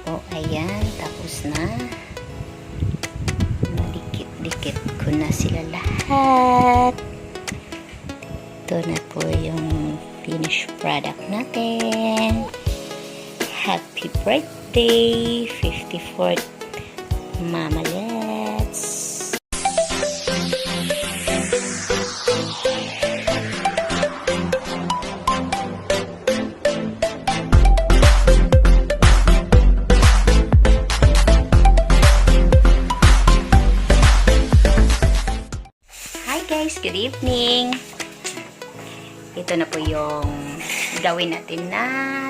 po, ayan, tapos na. Dikit-dikit ko na sila lahat. Ito na po yung finished product natin. Happy birthday, 54th Mama Let's. Guys, good evening. Ito na po yung gawin natin na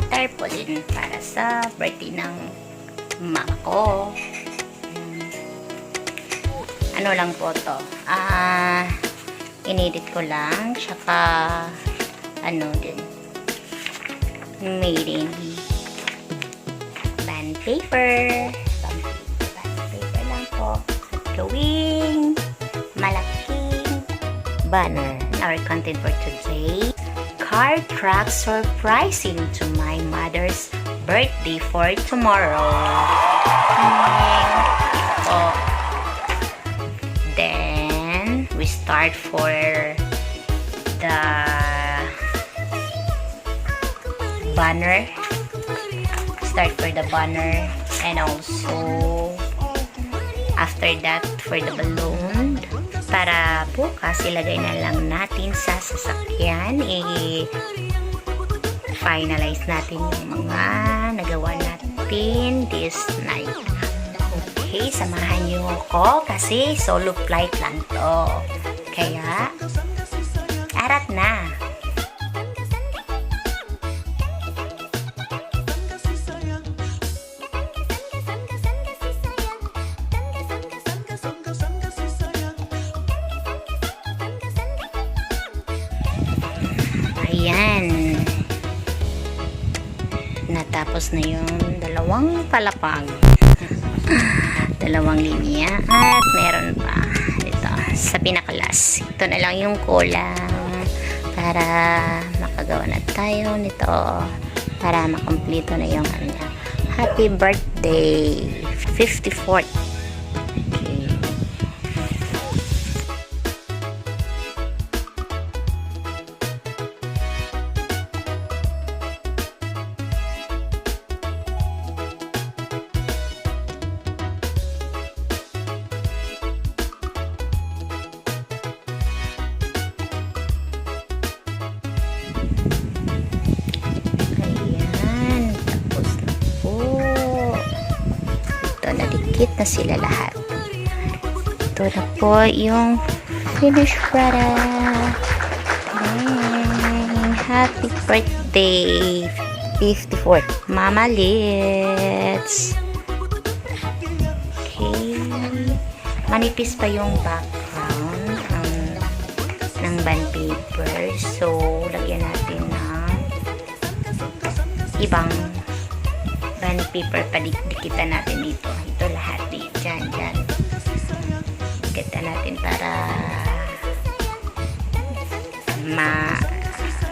tarpaulin para sa birthday ng mama ko. Ano lang po to, inedit ko lang, tsaka ano din, made in band paper. Band paper lang po. Gawing malaking banner. Our content for today, car truck surprising to my mother's birthday for tomorrow. Then we start for the banner. Start for the banner, and also after that for the balloon. Para bukas ilagay na lang natin sa sasakyan, i-finalize natin yung mga nagawa natin this night. Okay, samahan niyo ako kasi solo flight lang to. Kaya, arat na! Ayan. Natapos na yung dalawang palapag. Dalawang linya. At meron pa dito sa pinakalas. Ito na lang yung kulang para makagawa na tayo nito. Para makompleto na yung ano niya. Happy birthday! 54th. Nadikit na sila lahat. Ito na po yung finished product. Happy birthday 54th Mama Let's. Okay, manipis pa yung background ng band paper, so lagyan natin ng ibang band paper, dikitan natin dito. Ito lahat dito. Dyan. Dikitan natin para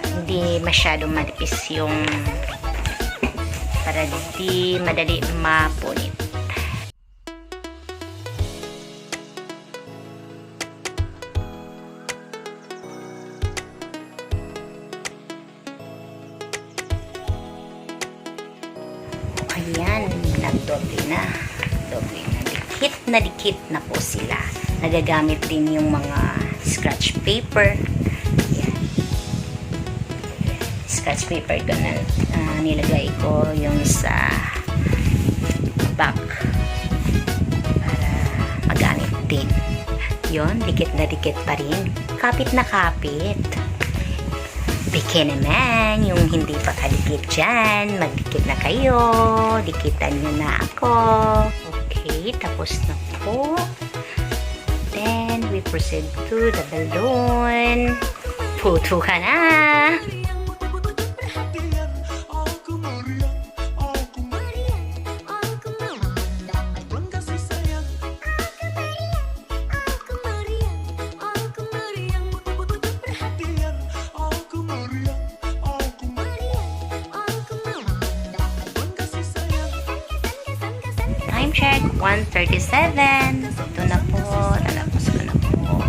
hindi masyadong manipis yung, para di madali mapunit. Ayan, nagdoble na. Dikit na po sila. Nagagamit din yung mga scratch paper. Ayan. Scratch paper ko na nilagay ko yung sa back para magamit din. Yun, dikit na dikit pa rin. Kapit na kapit. Beke naman, yung hindi pa kadikit dyan, magdikit na kayo, dikitan nyo na ako. Okay, tapos na po. Then, we proceed to the balloon. Puto ka na! check. 1:37. Ito na po. Talapos ko na po.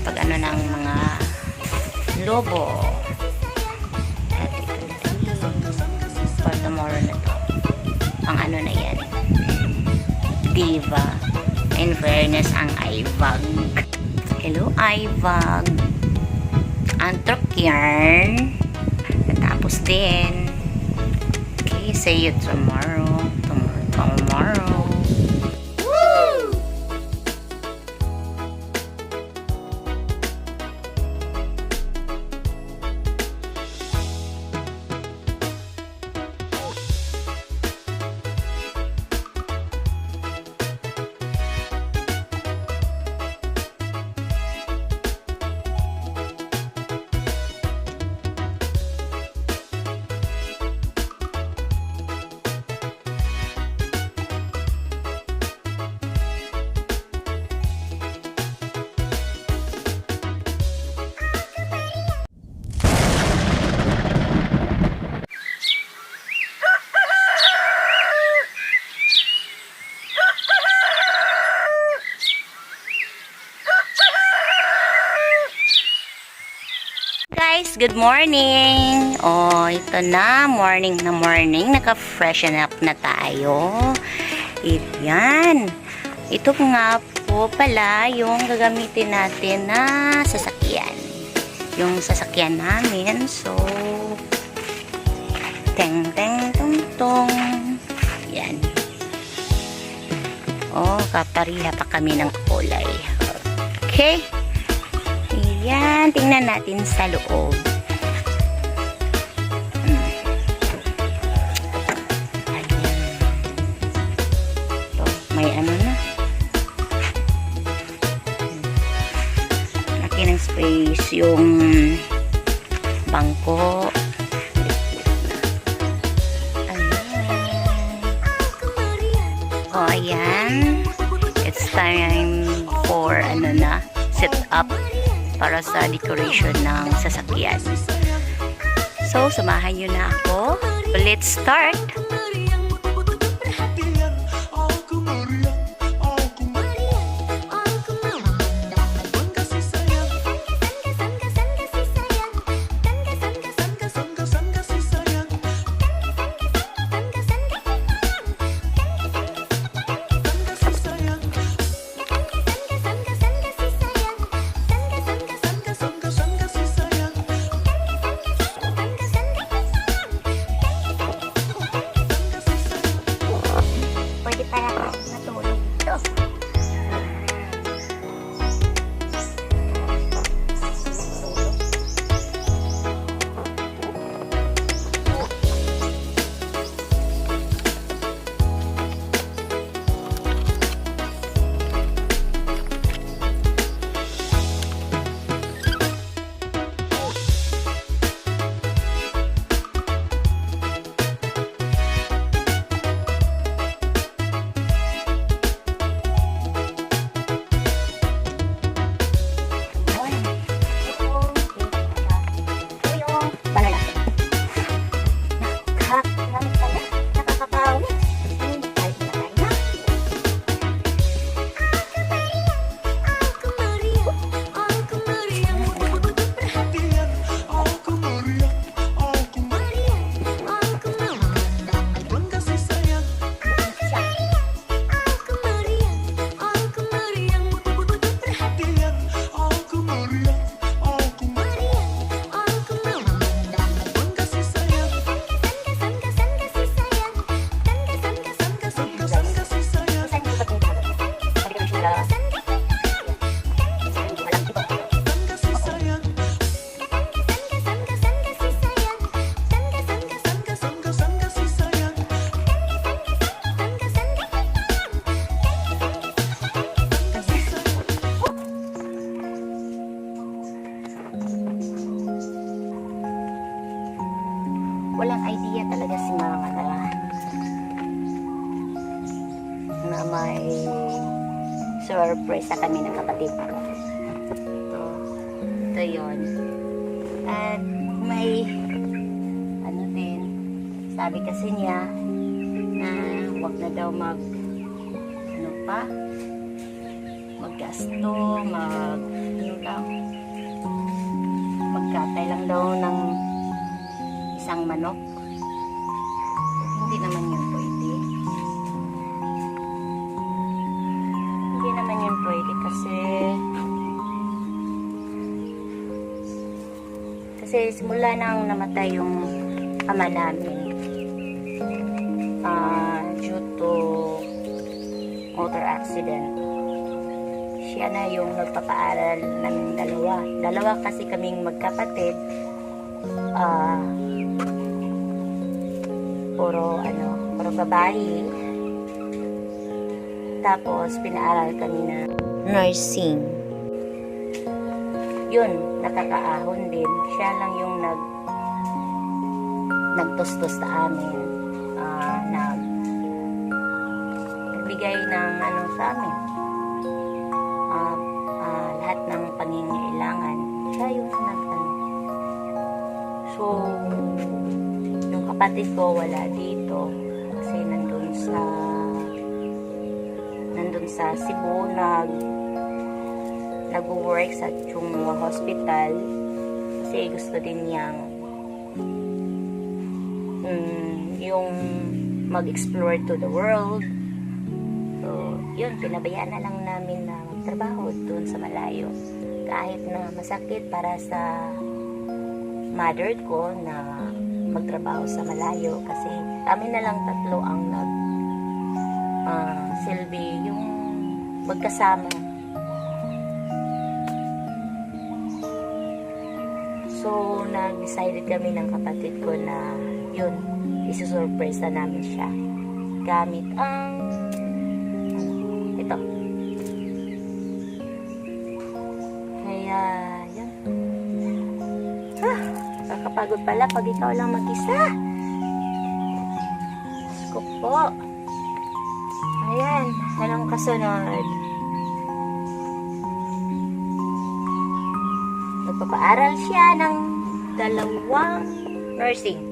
Pag ano ng mga lobo. At ito for tomorrow na to. Pang ano na yan. Diva. In fairness, ang Ivag. Hello, Ivag. Antrok yarn. Tapos din. Okay, see you tomorrow. Tomorrow. Woo! Guys, good morning! Oh, ito na, morning na morning. Naka-freshen up na tayo. Yan. Ito nga po pala yung gagamitin natin na sasakyan. Yung sasakyan namin. So, teng teng tung tung. Yan. Oh, kapariha pa kami ng kulay. Okay. Ayan, tingnan natin sa loob. Ayan. Ito, may ano na. Laki ng space yung bangko. Ayan. O, ayan. It's time for ano na, set up para sa decoration ng sasakyan. So, samahan nyo na ako. Let's start! walang idea talaga si mama na may surprise sa kami ng kapatid ko. Ito yun. At may ano din, Sabi kasi niya na wag na daw maggasto, magkatay lang daw ng isang manok. Hindi naman yun pwede. Hindi naman yun pwede kasi simula nang namatay yung ama namin due to motor accident, siya na yung nagpapaaral ng dalawa kasi kaming magkapatid, puro babae. Tapos pinaaral kami na nursing. Yun, nakakaahon din. Siya lang yung nagtustos sa amin, nagbigay ng sa amin, lahat ng pangingailangan. Siya yung So, yung kapatid ko wala dito kasi nandun sa Cebu, nag-work sa Chunghwa Hospital kasi gusto din niyang yung mag-explore to the world. So, yun, pinabayaan na lang namin na magtrabaho doon sa malayo. Kahit na masakit para sa mother ko na magtrabaho sa malayo kasi kami na lang tatlo ang silbi yung magkasama. So, nag-decided kami ng kapatid ko na yun, isusurpresa namin siya gamit ang ito. Kaya, yun. Nakakapagod pala pag ikaw lang mag-isa. Diyos ko po. Ayan, anong kasunod? Nagpapaaral siya ng 2 nursing.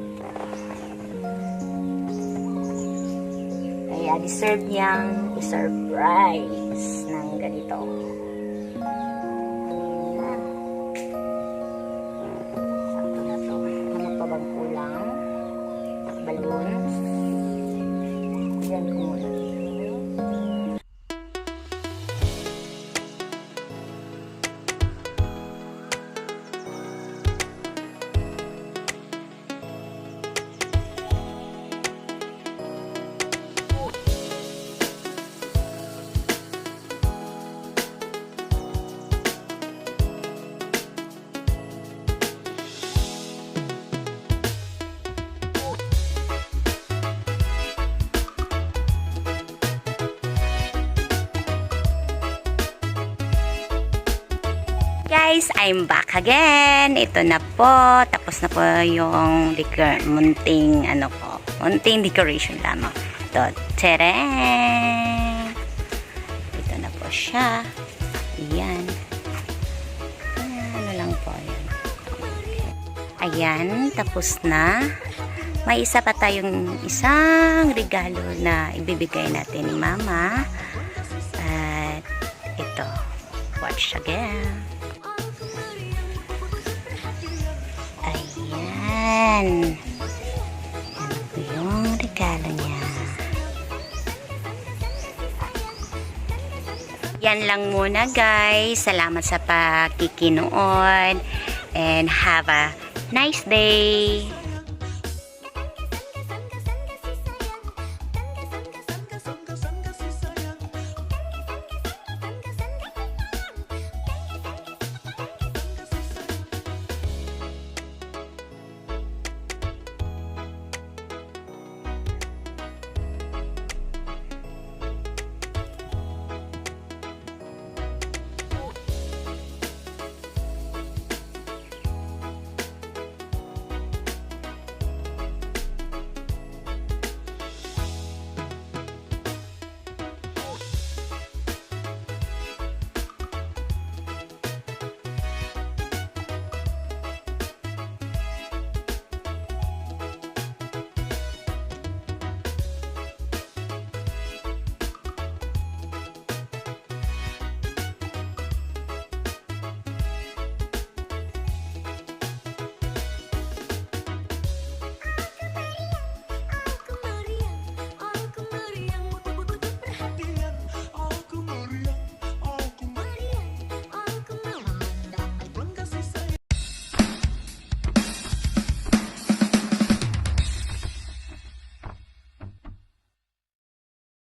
Kaya deserve niyang i-surprise ng ganito. Ayan. Sakto na to. Ano pa bang kulang? Balloons. Ayan ko muna. Guys, I'm back again. Ito na po. Tapos na po yung munting decoration lamang. Ito, tadaan! Ito na po siya. Ayan. Ano lang po yan. Ayan, tapos na. May isa pa tayong isang regalo na ibibigay natin ni Mama. At ito. Watch again. Ayan. Ano po yung regalo niya. Yan lang muna guys. Salamat sa pakikinood. And have a nice day.